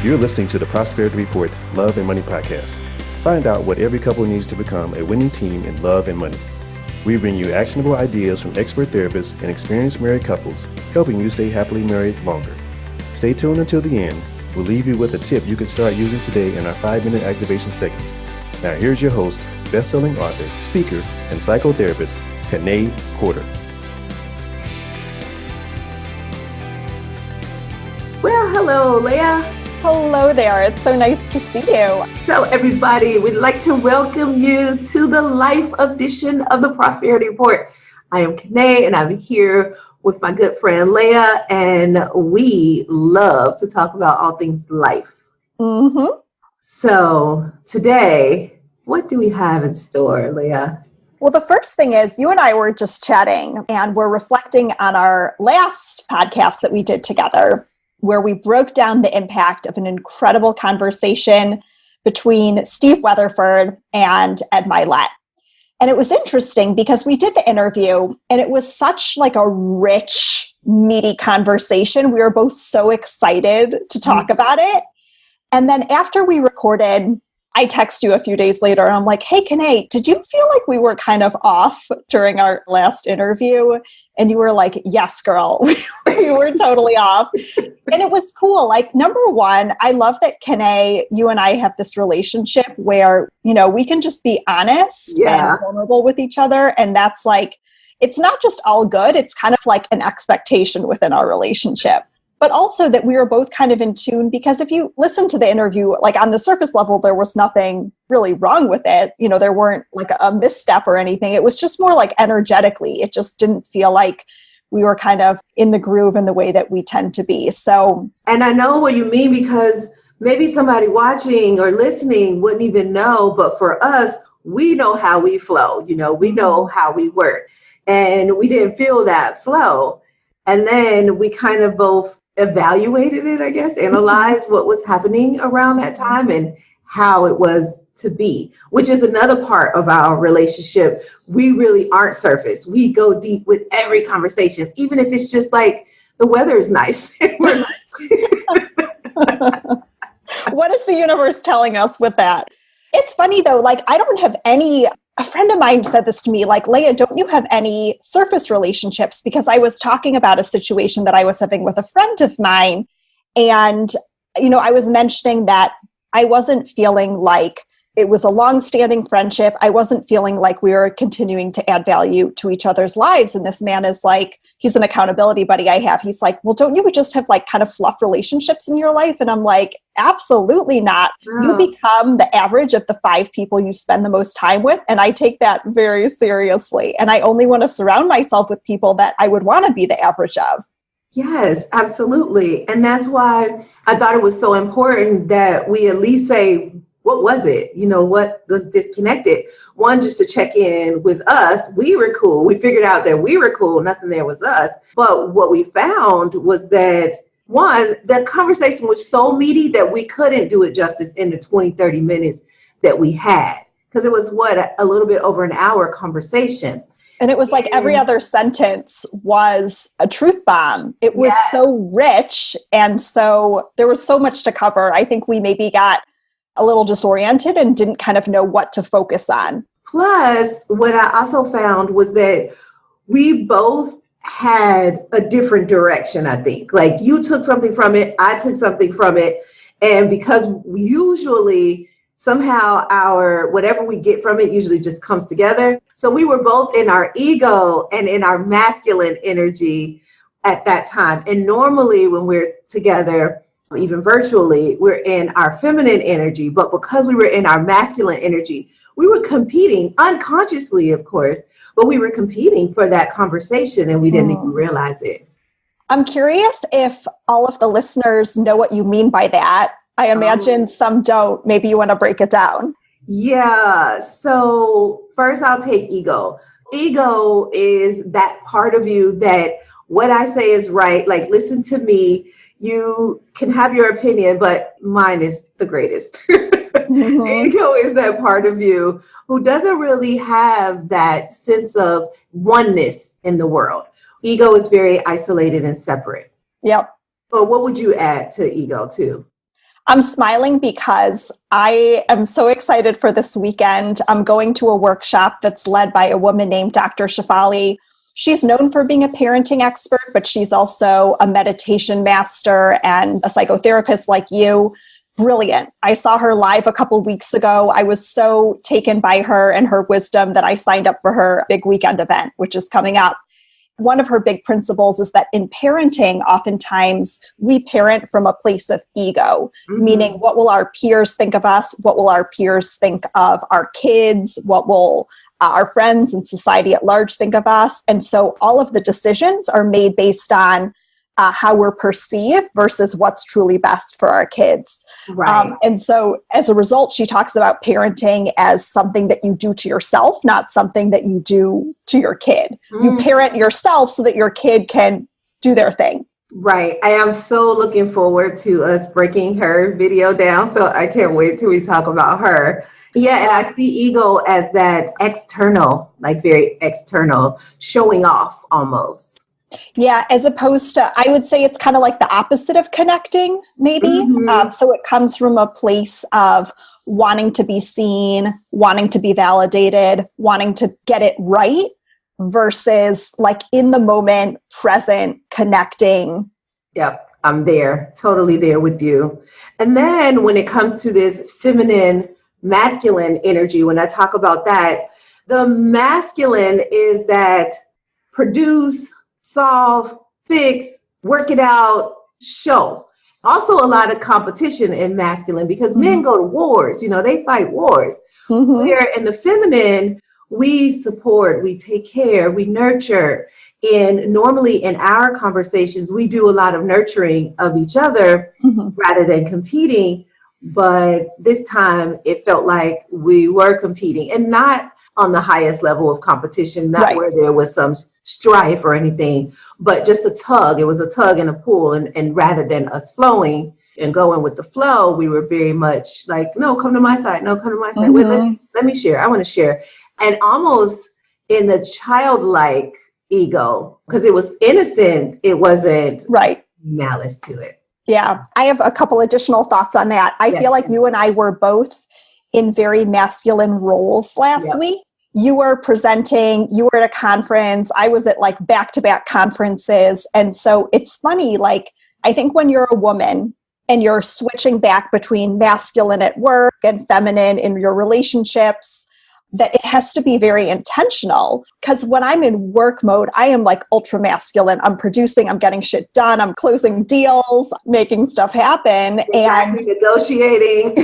You're listening to the Prosperity Report Love and Money podcast. Find out what every couple needs to become a winning team in love and money. We bring you actionable ideas from expert therapists and experienced married couples, helping you stay happily married longer. Stay tuned until the end. We'll leave you with a tip you can start using today in our 5-minute activation segment. Now here's your host, best-selling author, speaker, and psychotherapist, Kanae Porter. Well, hello, Leah. Hello there. It's so nice to see you. So everybody, we'd like to welcome you to the life edition of the Prosperity Report. I am Kanae, and I'm here with my good friend Leah, and we love to talk about all things life. Mm-hmm. So today, what do we have in store, Leah? Well, the first thing is you and I were just chatting, and we're reflecting on our last podcast that we did together, where we broke down the impact of an incredible conversation between Steve Weatherford and Ed Milet. And it was interesting because we did the interview and it was such like a rich, meaty conversation. We were both so excited to talk about it. And then after we recorded, I text you a few days later and I'm like, hey, Kanae, did you feel like we were kind of off during our last interview? And you were like, yes, girl, we were totally off. And it was cool. Like, number one, I love that, Kanae, you and I have this relationship where, you know, we can just be honest and vulnerable with each other. And that's like, it's not just all good. It's kind of like an expectation within our relationship. But also that we were both kind of in tune, because if you listen to the interview, like on the surface level, there was nothing really wrong with it. You know, there weren't like a misstep or anything. It was just more like energetically. It just didn't feel like we were kind of in the groove in the way that we tend to be. So, and I know what you mean, because maybe somebody watching or listening wouldn't even know, but for us, we know how we flow. You know, we know how we work, and we didn't feel that flow. And then we kind of both evaluated it, I guess, analyzed what was happening around that time and how it was to be, which is another part of our relationship. We really aren't surface. We go deep with every conversation, even if it's just like the weather is nice. What is the universe telling us with that? It's funny though, like I don't have any. A friend of mine said this to me, like, Leah, don't you have any surface relationships? Because I was talking about a situation that I was having with a friend of mine. And, you know, I was mentioning that I wasn't feeling like it was a long-standing friendship. I wasn't feeling like we were continuing to add value to each other's lives. And this man is like, he's an accountability buddy I have. He's like, well, don't you just have like kind of fluff relationships in your life? And I'm like, absolutely not. You become the average of the 5 people you spend the most time with. And I take that very seriously. And I only want to surround myself with people that I would want to be the average of. Yes, absolutely. And that's why I thought it was so important that we at least say, what was it? You know, what was disconnected? One, just to check in with us. We were cool. We figured out that we were cool. Nothing there was us. But what we found was that, one, the conversation was so meaty that we couldn't do it justice in the 20, 30 minutes that we had. Because it was, a little bit over an hour conversation. And it was like every other sentence was a truth bomb. It was so rich. And so there was so much to cover. I think we maybe got a little disoriented and didn't kind of know what to focus on. Plus, what I also found was that we both had a different direction, I think. Like you took something from it, I took something from it. And because usually somehow our whatever we get from it usually just comes together. So we were both in our ego and in our masculine energy at that time. And normally when we're together, even virtually, we're in our feminine energy. But because we were in our masculine energy, we were competing unconsciously, of course, but we were competing for that conversation and we didn't even realize it. I'm curious if all of the listeners know what you mean by that. I imagine some don't. Maybe you want to break it down. Yeah. So first I'll take ego. Ego is that part of you that what I say is right. Like, listen to me. You can have your opinion, but mine is the greatest. Ego is that part of you who doesn't really have that sense of oneness in the world. Ego is very isolated and separate. Yep. But what would you add to ego too? I'm smiling because I am so excited for this weekend. I'm going to a workshop that's led by a woman named Dr. Shafali. She's known for being a parenting expert, but she's also a meditation master and a psychotherapist like you. Brilliant. I saw her live a couple weeks ago. I was so taken by her and her wisdom that I signed up for her big weekend event, which is coming up. One of her big principles is that in parenting, oftentimes we parent from a place of ego, meaning what will our peers think of us? What will our peers think of our kids? What will our friends and society at large think of us? And so all of the decisions are made based on how we're perceived versus what's truly best for our kids. Right. And so as a result, she talks about parenting as something that you do to yourself, not something that you do to your kid. You parent yourself so that your kid can do their thing. Right. I am so looking forward to us breaking her video down. So I can't wait till we talk about her. Yeah. And I see ego as that external, like very external, showing off almost. Yeah, as opposed to, I would say it's kind of like the opposite of connecting, maybe. So it comes from a place of wanting to be seen, wanting to be validated, wanting to get it right, versus like in the moment, present, connecting. Yep, I'm there, totally there with you. And then when it comes to this feminine, masculine energy, when I talk about that, the masculine is that produce, solve, fix, work it out, show. Also a lot of competition in masculine because men go to wars, they fight wars. Where in the feminine, we support, we take care, we nurture. And normally in our conversations, we do a lot of nurturing of each other rather than competing. But this time it felt like we were competing, and not on the highest level of competition, not where there was some strife or anything, but just a tug. It was a tug and a pull. And rather than us flowing and going with the flow, we were very much like, no, come to my side. No, come to my side. Wait, let me share. I want to share. And almost in the childlike ego, because it was innocent, it wasn't malice to it. Yeah. I have a couple additional thoughts on that. I feel like you and I were both in very masculine roles last week. You were presenting, you were at a conference, I was at like back-to-back conferences. And so it's funny, like, I think when you're a woman and you're switching back between masculine at work and feminine in your relationships, that it has to be very intentional. Because when I'm in work mode, I am like ultra masculine. I'm producing, I'm getting shit done, I'm closing deals, making stuff happen. And negotiating.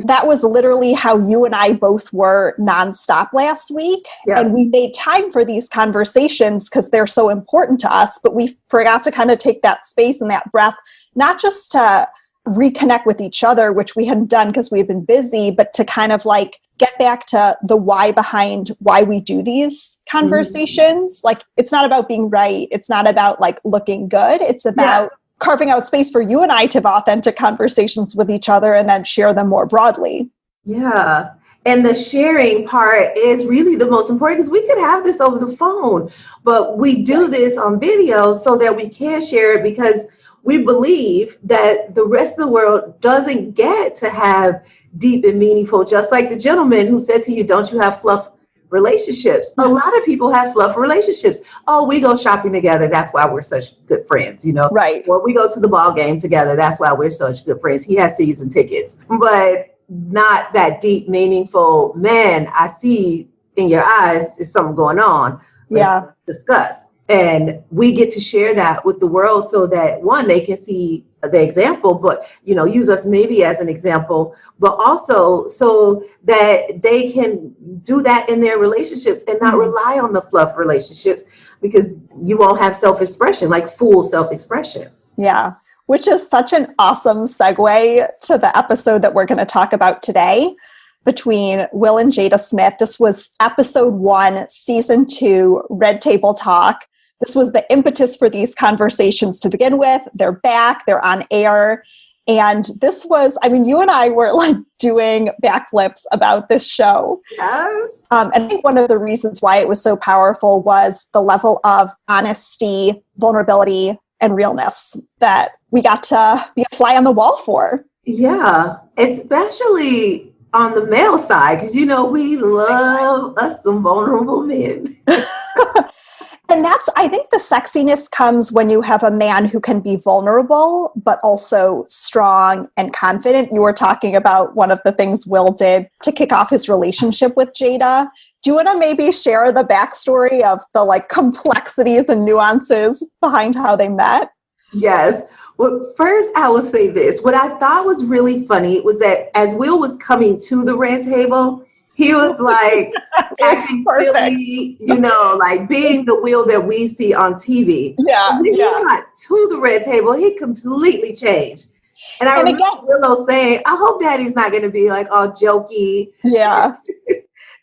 That was literally how you and I both were nonstop last week. And we made time for these conversations because they're so important to us, but we forgot to kind of take that space and that breath, not just to reconnect with each other, which we hadn't done because we had been busy, but to kind of like get back to the why behind why we do these conversations. Like, it's not about being right. It's not about like looking good. It's about carving out space for you and I to have authentic conversations with each other and then share them more broadly. Yeah. And the sharing part is really the most important, because we could have this over the phone, but we do this on video so that we can share it, because we believe that the rest of the world doesn't get to have deep and meaningful, just like the gentleman who said to you, don't you have fluff relationships? A lot of people have fluff relationships. Oh, we go shopping together. That's why we're such good friends, Right. Or we go to the ball game together. That's why we're such good friends. He has season tickets, but not that deep, meaningful. Man, I see in your eyes is something going on. Let's discuss. And we get to share that with the world so that, one, they can see the example, but, use us maybe as an example, but also so that they can do that in their relationships and not rely on the fluff relationships, because you won't have self-expression, like full self-expression. Yeah, which is such an awesome segue to the episode that we're going to talk about today between Will and Jada Smith. This was episode 1, season 2, Red Table Talk. This was the impetus for these conversations to begin with. They're back, they're on air. And this was, you and I were like doing backflips about this show. Yes. And I think one of the reasons why it was so powerful was the level of honesty, vulnerability, and realness that we got to be a fly on the wall for. Yeah, especially on the male side, because we love us some vulnerable men. And I think the sexiness comes when you have a man who can be vulnerable, but also strong and confident. You were talking about one of the things Will did to kick off his relationship with Jada. Do you want to maybe share the backstory of the complexities and nuances behind how they met? Yes. Well, first I will say this. What I thought was really funny was that as Will was coming to the red table, he was like acting silly, like being the Will that we see on TV. Yeah. When he got to the red table, he completely changed. And I remember Willow saying, I hope Daddy's not going to be all jokey. Yeah.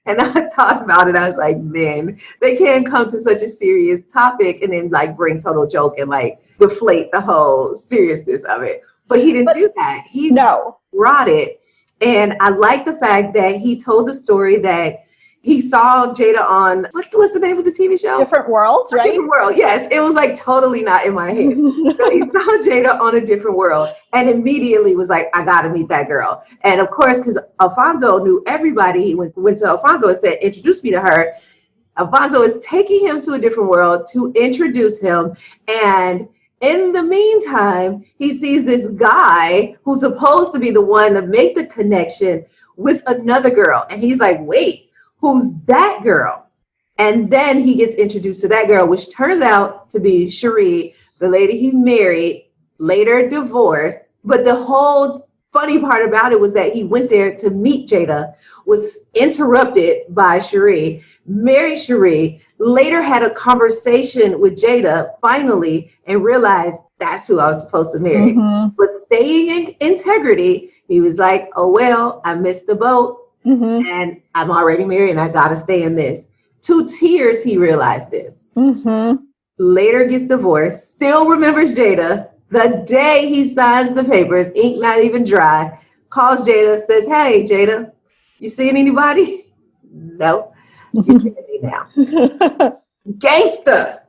And I thought about it. I was like, man, they can't come to such a serious topic and then bring total joke and deflate the whole seriousness of it. But he didn't do that. He brought it. And I like the fact that he told the story that he saw Jada on, what's the name of the TV show? Different World, right? Different World, yes. It was totally not in my head. So he saw Jada on A Different World and immediately was like, I got to meet that girl. And of course, because Alfonso knew everybody, he went to Alfonso and said, introduce me to her. Alfonso is taking him to A Different World to introduce him. And in the meantime, he sees this guy who's supposed to be the one to make the connection with another girl. And he's like, wait, who's that girl? And then he gets introduced to that girl, which turns out to be Cherie, the lady he married, later divorced. But the whole funny part about it was that he went there to meet Jada, was interrupted by Cherie, married Cherie, later had a conversation with Jada finally and realized that's who I was supposed to marry. Mm-hmm. But staying in integrity, he was like, oh, well, I missed the boat and I'm already married and I got to stay in this. 2 tears, he realized this. Mm-hmm. Later gets divorced, still remembers Jada. The day he signs the papers, ink not even dry, calls Jada, says, hey, Jada, you seeing anybody? No. You're seeing me now. Gangster.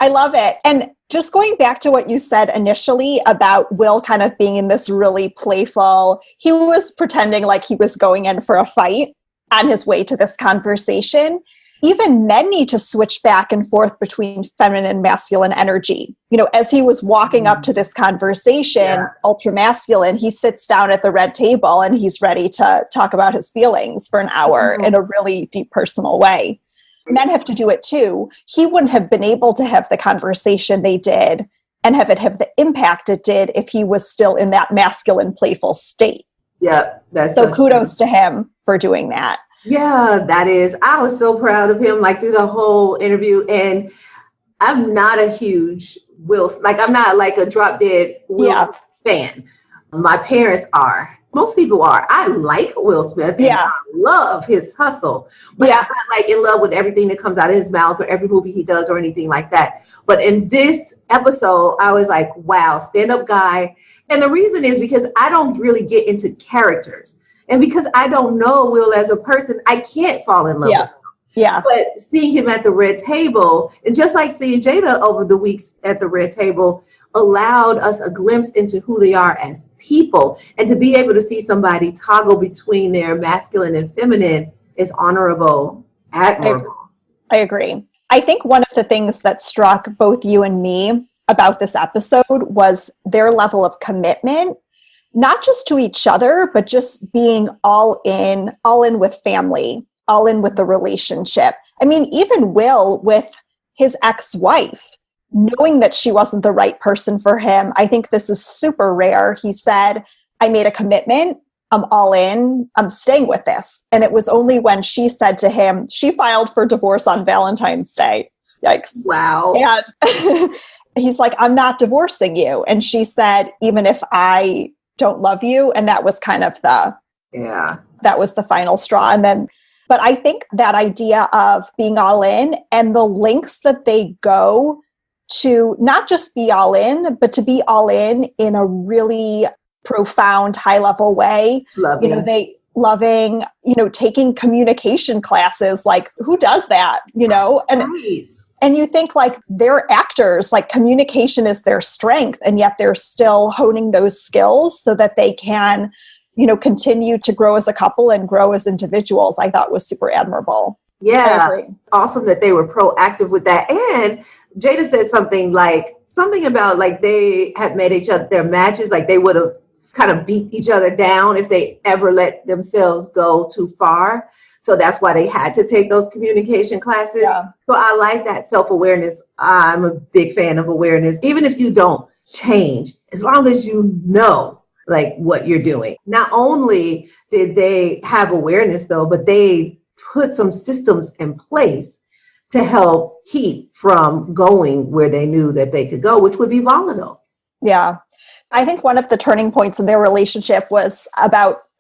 I love it. And just going back to what you said initially about Will kind of being in this really playful, he was pretending like he was going in for a fight on his way to this conversation. Even men need to switch back and forth between feminine and masculine energy. As he was walking up to this conversation, ultra masculine, he sits down at the red table and he's ready to talk about his feelings for an hour in a really deep personal way. Men have to do it too. He wouldn't have been able to have the conversation they did and have it have the impact it did if he was still in that masculine, playful state. Yeah, that's so kudos to him for doing that. Yeah, that is. I was so proud of him, through the whole interview. And I'm not a huge Will, I'm not a drop dead Will fan. My parents are. Most people are. I like Will Smith. And I love his hustle. But I'm not in love with everything that comes out of his mouth or every movie he does or anything like that. But in this episode, I was like, wow, stand-up guy. And the reason is because I don't really get into characters. And because I don't know Will as a person, I can't fall in love with him. Yeah. But seeing him at the red table, and just like seeing Jada over the weeks at the red table, allowed us a glimpse into who they are as people. And to be able to see somebody toggle between their masculine and feminine is honorable, admirable. I agree. I think one of the things that struck both you and me about this episode was their level of commitment, not just to each other, but just being all in with family, all in with the relationship. I mean, even Will with his ex-wife, knowing that she wasn't the right person for him. I think this is super rare. He said, I made a commitment. I'm all in. I'm staying with this. And it was only when she said to him, she filed for divorce on Valentine's Day. Yikes. Wow. And he's like, I'm not divorcing you. And she said, even if I don't love you. And that was kind of that was the final straw. And then, but I think that idea of being all in and the lengths that they go to not just be all in, but to be all in a really profound, high level way. Loving, taking communication classes, who does that, and And you think like they're actors, like communication is their strength, and yet they're still honing those skills so that they can, continue to grow as a couple and grow as individuals. I thought was super admirable. Yeah. Awesome that they were proactive with that. And Jada said something about like they had made each other their matches, like they would have kind of beat each other down if they ever let themselves go too far. So that's why they had to take those communication classes. Yeah. So I like that self-awareness. I'm a big fan of awareness. Even if you don't change, as long as you know like what you're doing. Not only did they have awareness though, but they put some systems in place to help keep from going where they knew that they could go, which would be volatile. Yeah. I think one of the turning points in their relationship was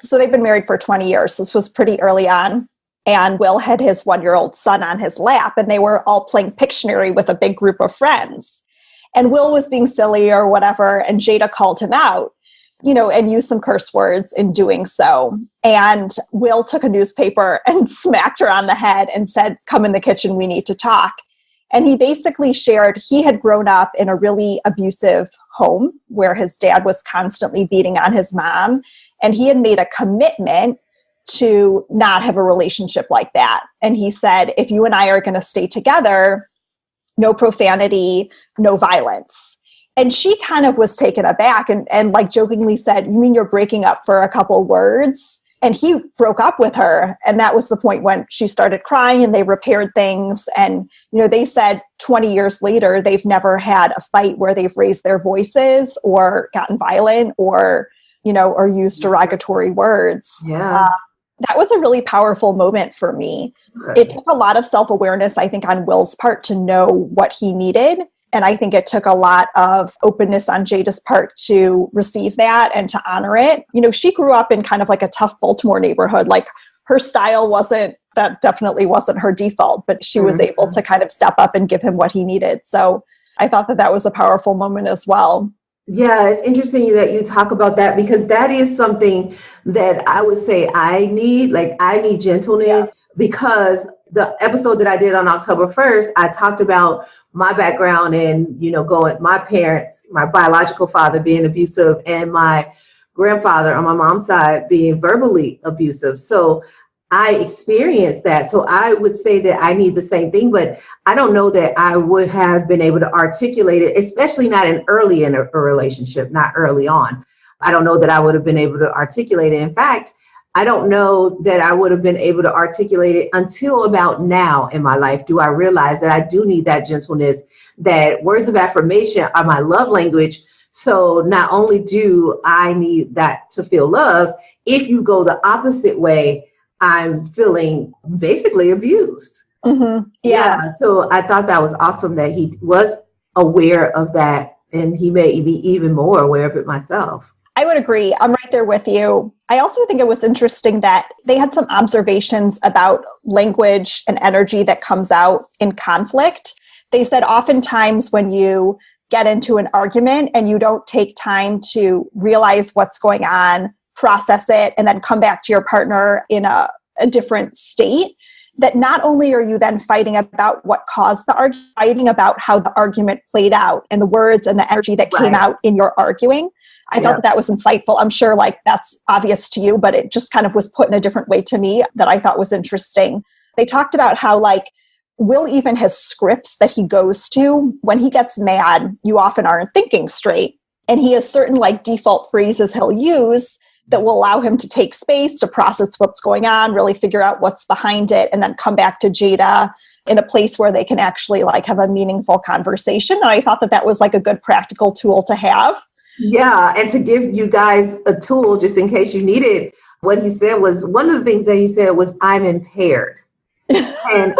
so they've been married for 20 years. This was pretty early on. And Will had his 1-year-old son on his lap, and they were all playing Pictionary with a big group of friends. And Will was being silly or whatever, and Jada called him out, and used some curse words in doing so. And Will took a newspaper and smacked her on the head and said, "Come in the kitchen, we need to talk." And he basically shared he had grown up in a really abusive home where his dad was constantly beating on his mom. And he had made a commitment to not have a relationship like that. And he said, if you and I are going to stay together, no profanity, no violence. And she kind of was taken aback and like jokingly said, "You mean you're breaking up for a couple words?" And he broke up with her. And that was the point when she started crying and they repaired things. And, they said 20 years later, they've never had a fight where they've raised their voices or gotten violent or used derogatory words. Yeah. That was a really powerful moment for me. Right. It took a lot of self-awareness, I think, on Will's part to know what he needed. And I think it took a lot of openness on Jada's part to receive that and to honor it. She grew up in kind of like a tough Baltimore neighborhood. Like her style that definitely wasn't her default, but she was able to kind of step up and give him what he needed. So I thought that was a powerful moment as well. Yeah, it's interesting that you talk about that because that is something that I would say I need gentleness because the episode that I did on October 1st, I talked about my background and, my parents, my biological father being abusive and my grandfather on my mom's side being verbally abusive. So I experienced that. So I would say that I need the same thing, but I don't know that I would have been able to articulate it, especially not early in a relationship, not early on. I don't know that I would have been able to articulate it. In fact, I don't know that I would have been able to articulate it until about now in my life. Do I realize that I do need that gentleness, that words of affirmation are my love language. So not only do I need that to feel love, if you go the opposite way, I'm feeling basically abused. Mm-hmm. Yeah. So I thought that was awesome that he was aware of that, and he made me even more aware of it myself. I would agree. I'm right there with you. I also think it was interesting that they had some observations about language and energy that comes out in conflict. They said oftentimes when you get into an argument and you don't take time to realize what's going on, process it, and then come back to your partner in a different state, that not only are you then fighting about what caused the argument, fighting about how the argument played out and the words and the energy that came out in your arguing. I thought that was insightful. I'm sure that's obvious to you, but it just kind of was put in a different way to me that I thought was interesting. They talked about how Will even has scripts that he goes to. When he gets mad, you often aren't thinking straight. And he has certain default phrases he'll use that will allow him to take space to process what's going on, really figure out what's behind it, and then come back to Jada in a place where they can actually have a meaningful conversation. And I thought that was a good practical tool to have. Yeah, and to give you guys a tool just in case you need it, what he said was, one of the things that he said was, "I'm impaired." And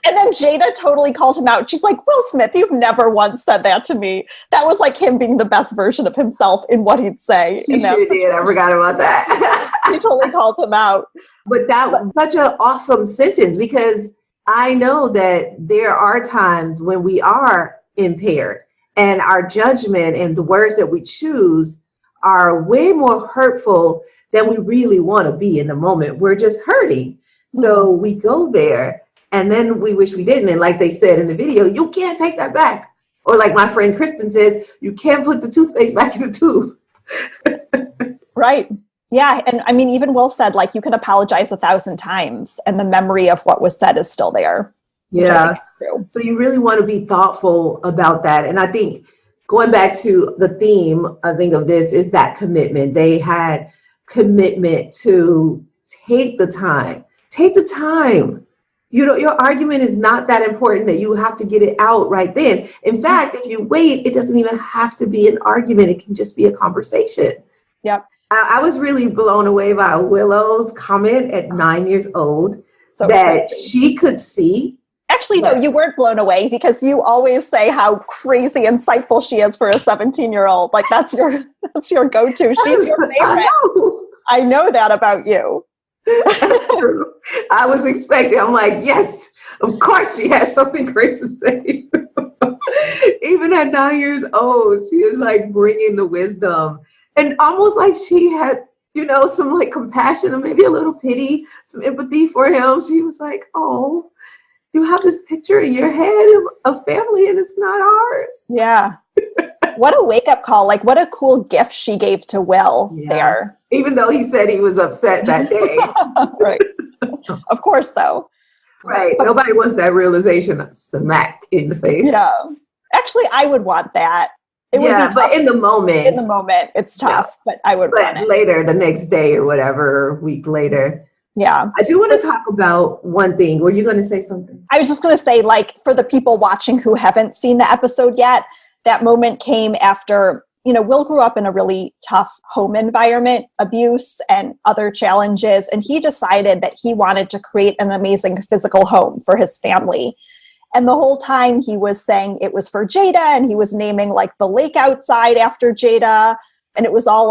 then Jada totally called him out. She's like, "Will Smith, you've never once said that to me." That was him being the best version of himself in what he'd say. She sure did. I forgot about that. She totally called him out. But that was such an awesome sentence because I know that there are times when we are impaired and our judgment and the words that we choose are way more hurtful than we really want to be in the moment. We're just hurting. So we go there and then we wish we didn't. And like they said in the video, you can't take that back. Or like my friend Kristen says, you can't put the toothpaste back in the tube. Right. Yeah. And I mean, even Will said, like, you can apologize 1,000 times and the memory of what was said is still there. Yeah. So you really want to be thoughtful about that. And I think going back to the theme, I think of this is that commitment. They had commitment to take the time. Take the time. You know, your argument is not that important that you have to get it out right then. In fact, if you wait, it doesn't even have to be an argument. It can just be a conversation. Yep. I was really blown away by Willow's comment at 9 years old that she could see. Actually, no, you weren't blown away because you always say how crazy insightful she is for a 17-year-old. Like that's your go-to. She's your favorite. I know that about you. I was expecting. I'm like, yes, of course she has something great to say. Even at 9 years old, she is like bringing the wisdom and almost like she had, you know, some like compassion and maybe a little pity, some empathy for him. She was like, oh, you have this picture in your head of a family and it's not ours. Yeah. What a wake-up call. Like, what a cool gift she gave to Will there. Even though he said he was upset that day. Right. Of course, though. Right. Nobody wants that realization smack in the face. Yeah. Actually, I would want that. It would be but in the moment. It's tough, but I would want it. Later, the next day or whatever, a week later. Yeah. I do want to talk about one thing. Were you going to say something? I was just going to say, like, for the people watching who haven't seen the episode yet, that moment came after, you know, Will grew up in a really tough home environment, abuse and other challenges. And he decided that he wanted to create an amazing physical home for his family. And the whole time he was saying it was for Jada, and he was naming like the lake outside after Jada. And it was all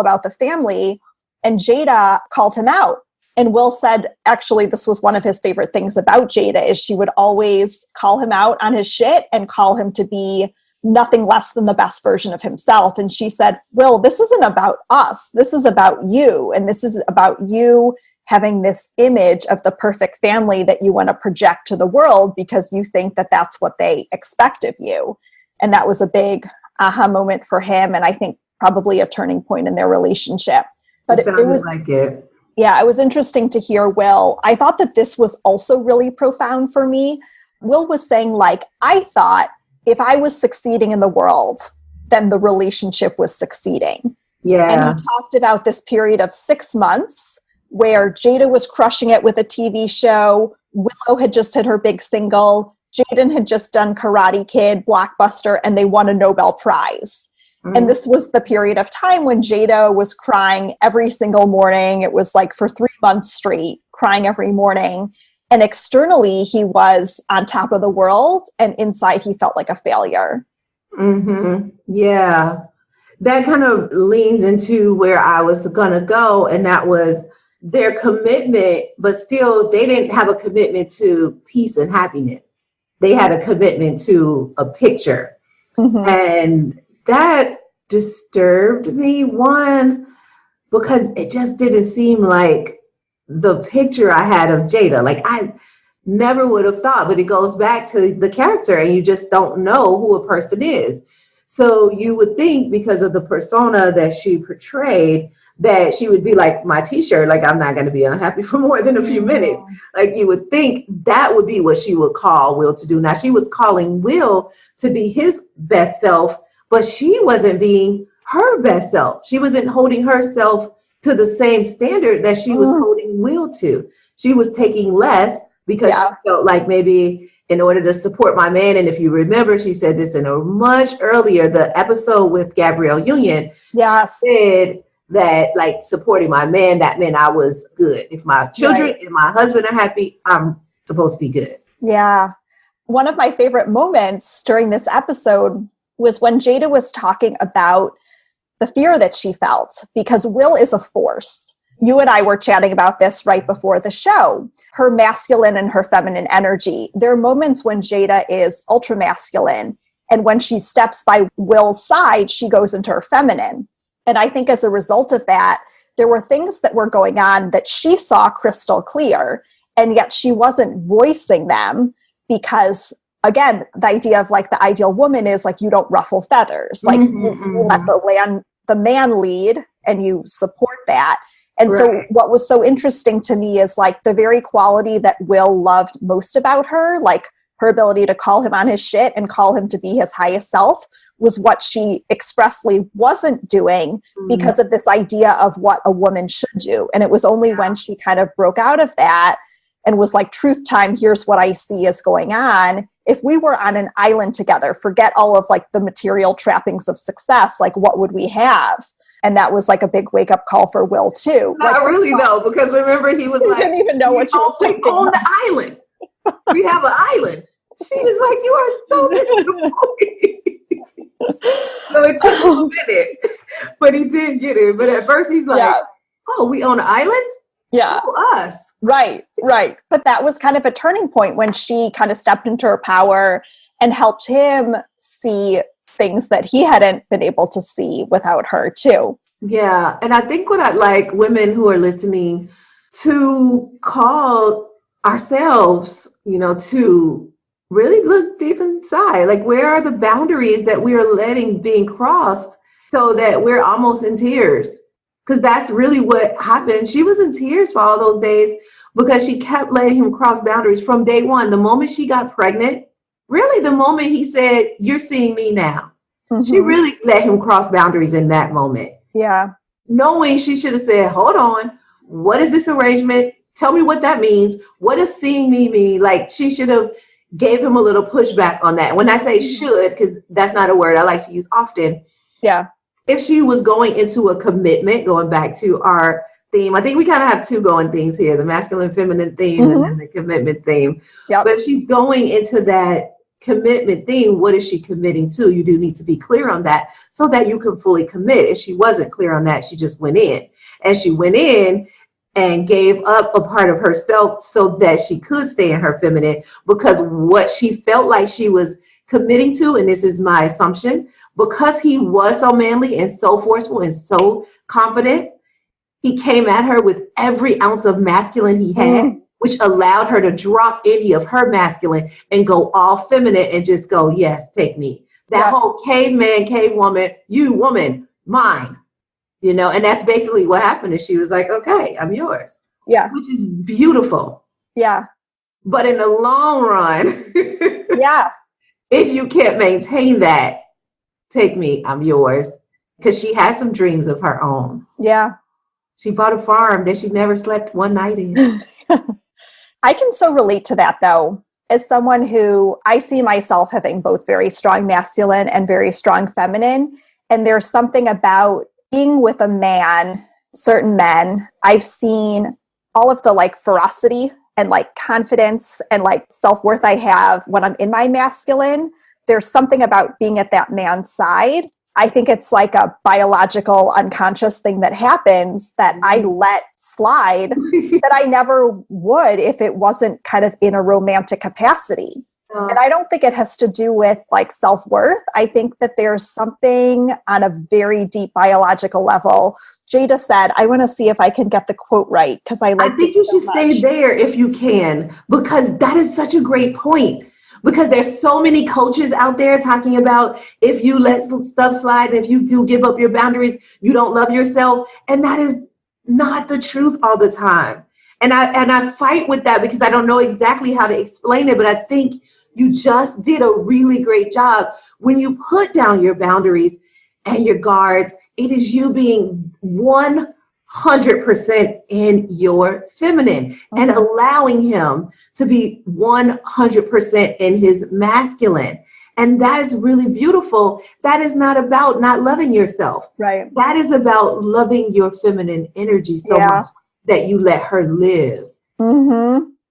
about the family. And Jada called him out. And Will said, actually, this was one of his favorite things about Jada is she would always call him out on his shit and call him to be nothing less than the best version of himself. And she said, Will, this isn't about us. This is about you. And this is about you having this image of the perfect family that you want to project to the world because you think that that's what they expect of you. And that was a big aha moment for him. And I think probably a turning point in their relationship. But it was like it. Yeah, it was interesting to hear Will. I thought that this was also really profound for me. Will was saying, like, I thought if I was succeeding in the world, then the relationship was succeeding. Yeah. And he talked about this period of 6 months where Jada was crushing it with a TV show. Willow had just hit her big single. Jaden had just done Karate Kid, Blockbuster, and they won a Nobel Prize. And this was the period of time when Jada was crying every single morning. It was like for 3 months straight, crying every morning. And externally, he was on top of the world. And inside, he felt like a failure. Mm-hmm. Yeah. That kind of leans into where I was going to go. And that was their commitment. But still, they didn't have a commitment to peace and happiness. They had a commitment to a picture. Mm-hmm. And that disturbed me, one, because it just didn't seem like the picture I had of Jada. Like I never would have thought, but it goes back to the character and you just don't know who a person is. So you would think because of the persona that she portrayed that she would be like my t-shirt, like I'm not going to be unhappy for more than a few minutes. Like you would think that would be what she would call Will to do. Now she was calling Will to be his best self, but she wasn't being her best self. She wasn't holding herself to the same standard that she was holding Will to. She was taking less because she felt like maybe in order to support my man. And if you remember, she said this in a much earlier, the episode with Gabrielle Union. Yes. She said that like supporting my man, that meant I was good. If my children and my husband are happy, I'm supposed to be good. Yeah. One of my favorite moments during this episode was when Jada was talking about the fear that she felt because Will is a force. You and I were chatting about this right before the show, her masculine and her feminine energy. There are moments when Jada is ultra masculine, and when she steps by Will's side, she goes into her feminine. And I think as a result of that, there were things that were going on that she saw crystal clear. And yet she wasn't voicing them because, again, the idea of like the ideal woman is like, you don't ruffle feathers. Like you let the man lead and you support that. And so what was so interesting to me is like the very quality that Will loved most about her, like her ability to call him on his shit and call him to be his highest self, was what she expressly wasn't doing because of this idea of what a woman should do. And it was only when she kind of broke out of that and was like, truth time, here's what I see is going on. If we were on an island together, forget all of like the material trappings of success, like what would we have? And that was like a big wake up call for Will too. Not like, really though, because remember he was like, didn't even know what she was talking on about. the island. We have an island. She was like, you are so disappointed. So it took him a minute, but he did get it. But at first he's like, oh, we on an island? Yeah. Oh, us. Right. But that was kind of a turning point when she kind of stepped into her power and helped him see things that he hadn't been able to see without her too. Yeah. And I think what I'd like women who are listening to call ourselves, to really look deep inside. Like, where are the boundaries that we are letting being crossed so that we're almost in tears? Because that's really what happened. She was in tears for all those days because she kept letting him cross boundaries from day one. The moment she got pregnant, really the moment he said, you're seeing me now. She really let him cross boundaries in that moment. Yeah. Knowing she should have said, hold on, what is this arrangement? Tell me what that means. What does seeing me mean? Like, she should have gave him a little pushback on that. When I say should, because that's not a word I like to use often. Yeah. If she was going into a commitment, going back to our theme, I think we kind of have two going themes here, the masculine, feminine theme and then the commitment theme. Yep. But if she's going into that commitment theme, what is she committing to? You do need to be clear on that so that you can fully commit. If she wasn't clear on that, she just went in. And she went in and gave up a part of herself so that she could stay in her feminine, because what she felt like she was committing to, and this is my assumption, because he was so manly and so forceful and so confident, he came at her with every ounce of masculine he had, which allowed her to drop any of her masculine and go all feminine and just go, yes, take me. That whole caveman, cave woman, you woman, mine. And that's basically what happened. And she was like, okay, I'm yours. Yeah. Which is beautiful. Yeah. But in the long run, if you can't maintain that, take me, I'm yours. Because she has some dreams of her own. Yeah. She bought a farm that she never slept one night in. I can so relate to that, though, as someone who I see myself having both very strong masculine and very strong feminine. And there's something about being with a man, certain men, I've seen all of the like ferocity and like confidence and like self-worth I have when I'm in my masculine. There's something about being at that man's side. I think it's like a biological unconscious thing that happens that I let slide that I never would if it wasn't kind of in a romantic capacity. And I don't think it has to do with like self-worth. I think that there's something on a very deep biological level. Jada said, I want to see if I can get the quote right because I think you should stay there if you can, because that is such a great point. Because there's so many coaches out there talking about if you let stuff slide, if you do give up your boundaries, you don't love yourself. And that is not the truth all the time. And I fight with that because I don't know exactly how to explain it, but I think you just did a really great job. When you put down your boundaries and your guards, it is you being 100% in your feminine and allowing him to be 100% in his masculine. And that is really beautiful. That is not about not loving yourself. Right. That is about loving your feminine energy so much that you let her live.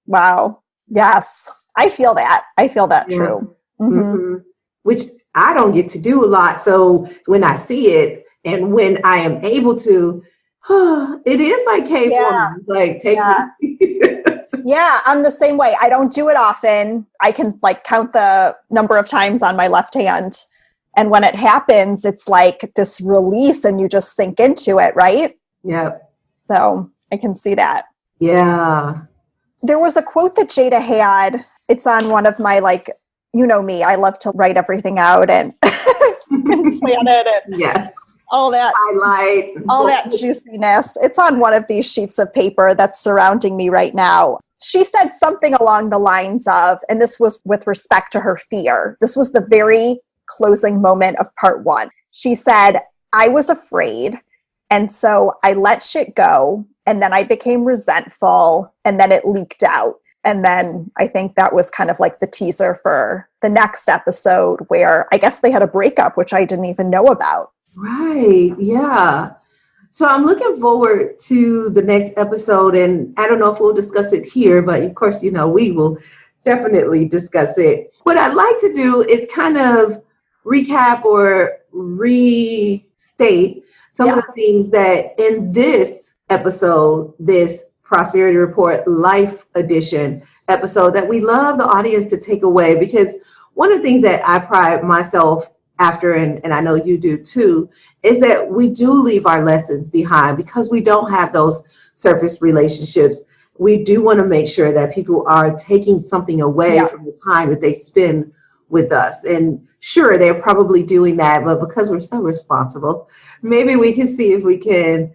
Wow. Yes. I feel that true. Which I don't get to do a lot. So when I see it and when I am able to, it is like cave woman, like take me. Yeah, I'm the same way. I don't do it often. I can like count the number of times on my left hand. And when it happens, it's like this release and you just sink into it, right? Yep. So I can see that. Yeah. There was a quote that Jada had. It's on one of my, like, you know me, I love to write everything out and, and plan it and Yes. all that. Highlight. All that juiciness. It's on one of these sheets of paper that's surrounding me right now. She said something along the lines of, and this was with respect to her fear. This was the very closing moment of part 1. She said, I was afraid. And so I let shit go. And then I became resentful. And then it leaked out. And then I think that was kind of like the teaser for the next episode where I guess they had a breakup, which I didn't even know about. Right. Yeah. So I'm looking forward to the next episode, and I don't know if we'll discuss it here, but of course, we will definitely discuss it. What I'd like to do is kind of recap or restate some of the things that in this episode, this Prosperity Report Life Edition episode, that we love the audience to take away, because one of the things that I pride myself after, and I know you do too, is that we do leave our lessons behind because we don't have those surface relationships. We do want to make sure that people are taking something away from the time that they spend with us. And sure, they're probably doing that, but because we're so responsible, maybe we can see if we can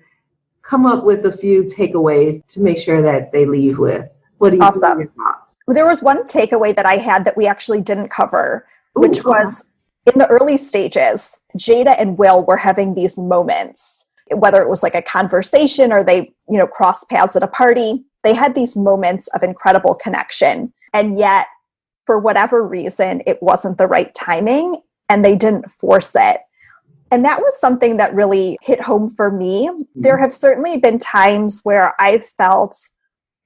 come up with a few takeaways to make sure that they leave with. What do you think? Your thoughts? Well, there was one takeaway that I had that we actually didn't cover, which was in the early stages, Jada and Will were having these moments, whether it was like a conversation or they, crossed paths at a party. They had these moments of incredible connection. And yet, for whatever reason, it wasn't the right timing and they didn't force it. And that was something that really hit home for me. There have certainly been times where I've felt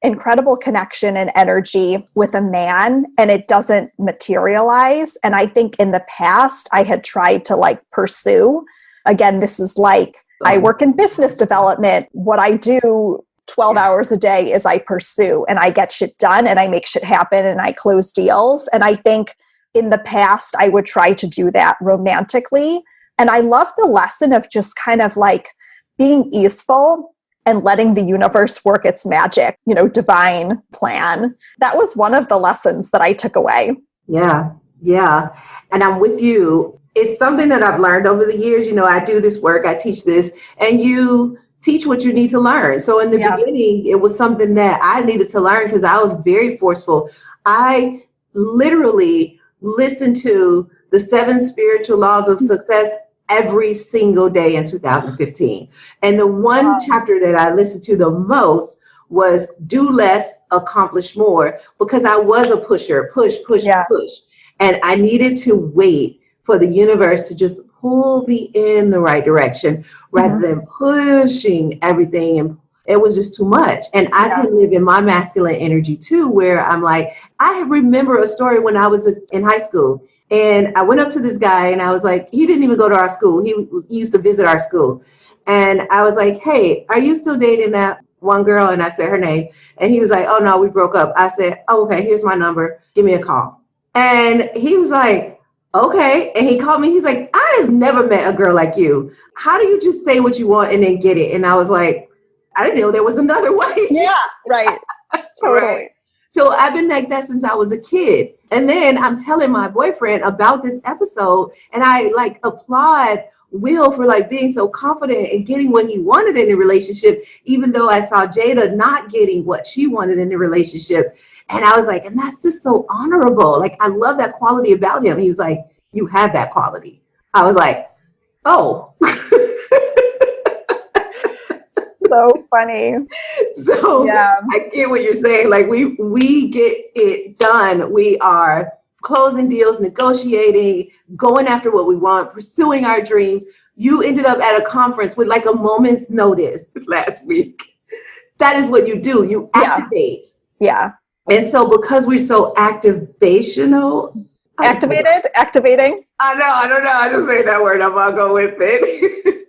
incredible connection and energy with a man and it doesn't materialize. And I think in the past I had tried to pursue. Again, this is I work in business development. What I do 12 hours a day is I pursue and I get shit done and I make shit happen and I close deals. And I think in the past I would try to do that romantically. And I love the lesson of just kind of being easeful and letting the universe work its magic, divine plan. That was one of the lessons that I took away. Yeah. And I'm with you. It's something that I've learned over the years. I do this work, I teach this, and you teach what you need to learn. So in the beginning, it was something that I needed to learn because I was very forceful. I literally listened to the 7 spiritual laws of success every single day in 2015. And the one chapter that I listened to the most was do less, accomplish more, because I was a pusher, push. And I needed to wait for the universe to just pull me in the right direction rather than pushing everything. And it was just too much. And I can live in my masculine energy too, where I'm I remember a story when I was in high school. And I went up to this guy and I was like, he didn't even go to our school. He used to visit our school. And I was like, hey, are you still dating that one girl? And I said her name. And he was like, oh, no, we broke up. I said, oh, okay, here's my number. Give me a call. And he was like, okay. And he called me. He's like, I have never met a girl like you. How do you just say what you want and then get it? And I was like, I didn't know there was another way. Yeah, right. Totally. Right. So I've been like that since I was a kid. And then I'm telling my boyfriend about this episode, and I applaud Will for being so confident and getting what he wanted in the relationship, even though I saw Jada not getting what she wanted in the relationship. And I was like, and that's just so honorable. I love that quality about him. He was like, you have that quality. I was like, oh. So funny. So I get what you're saying. We get it done. We are closing deals, negotiating, going after what we want, pursuing our dreams. You ended up at a conference with a moment's notice last week. That is what you do. You activate. Yeah. And so because we're so activating. I don't know. I just made that word up. I'll go with it.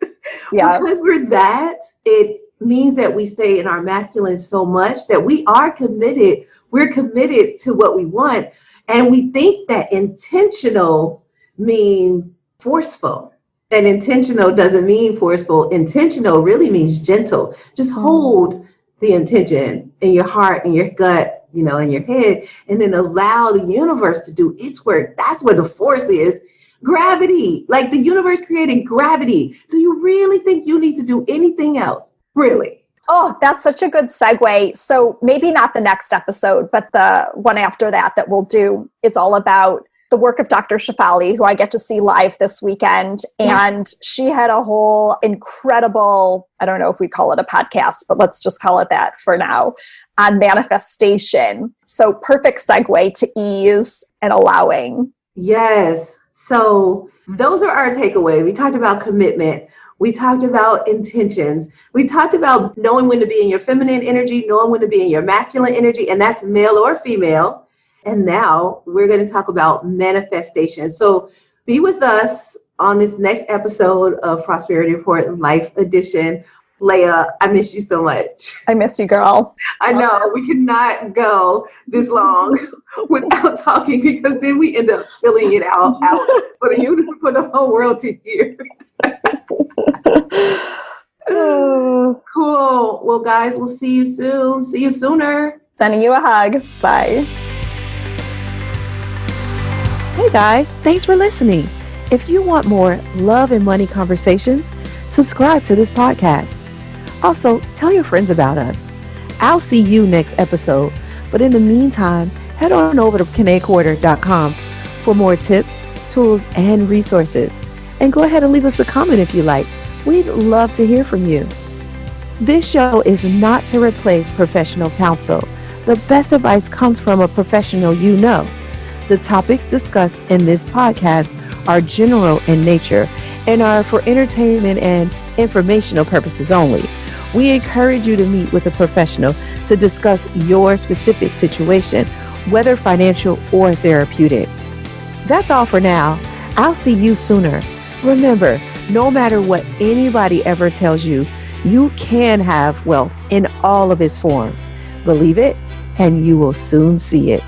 Because we're that, it means that we stay in our masculine so much that we are committed. We're committed to what we want. And we think that intentional means forceful. And intentional doesn't mean forceful. Intentional really means gentle. Just hold the intention in your heart and your gut in your head, and then allow the universe to do its work. That's where the force is. Gravity, like the universe created gravity. Do you really think you need to do anything else? Really? Oh, that's such a good segue. So maybe not the next episode, but the one after that we'll do is all about the work of Dr. Shefali, who I get to see live this weekend. And she had a whole incredible, I don't know if we call it a podcast, but let's just call it that for now, on manifestation. So perfect segue to ease and allowing. Yes. So those are our takeaways. We talked about commitment. We talked about intentions. We talked about knowing when to be in your feminine energy, knowing when to be in your masculine energy, and that's male or female. And now we're going to talk about manifestation. So be with us on this next episode of Prosperity Report Life Edition. Leah, I miss you so much. I miss you, girl. I know we cannot go this long without talking, because then we end up spilling it out for the whole world to hear. Cool. Well, guys, we'll see you soon. See you sooner. Sending you a hug. Bye. Hey guys, thanks for listening. If you want more love and money conversations, subscribe to this podcast. Also, tell your friends about us. I'll see you next episode, but in the meantime, head on over to KeneQuarter.com for more tips, tools, and resources. And go ahead and leave us a comment if you like. We'd love to hear from you. This show is not to replace professional counsel. The best advice comes from a professional you know. The topics discussed in this podcast are general in nature and are for entertainment and informational purposes only. We encourage you to meet with a professional to discuss your specific situation, whether financial or therapeutic. That's all for now. I'll see you sooner. Remember, no matter what anybody ever tells you, you can have wealth in all of its forms. Believe it, and you will soon see it.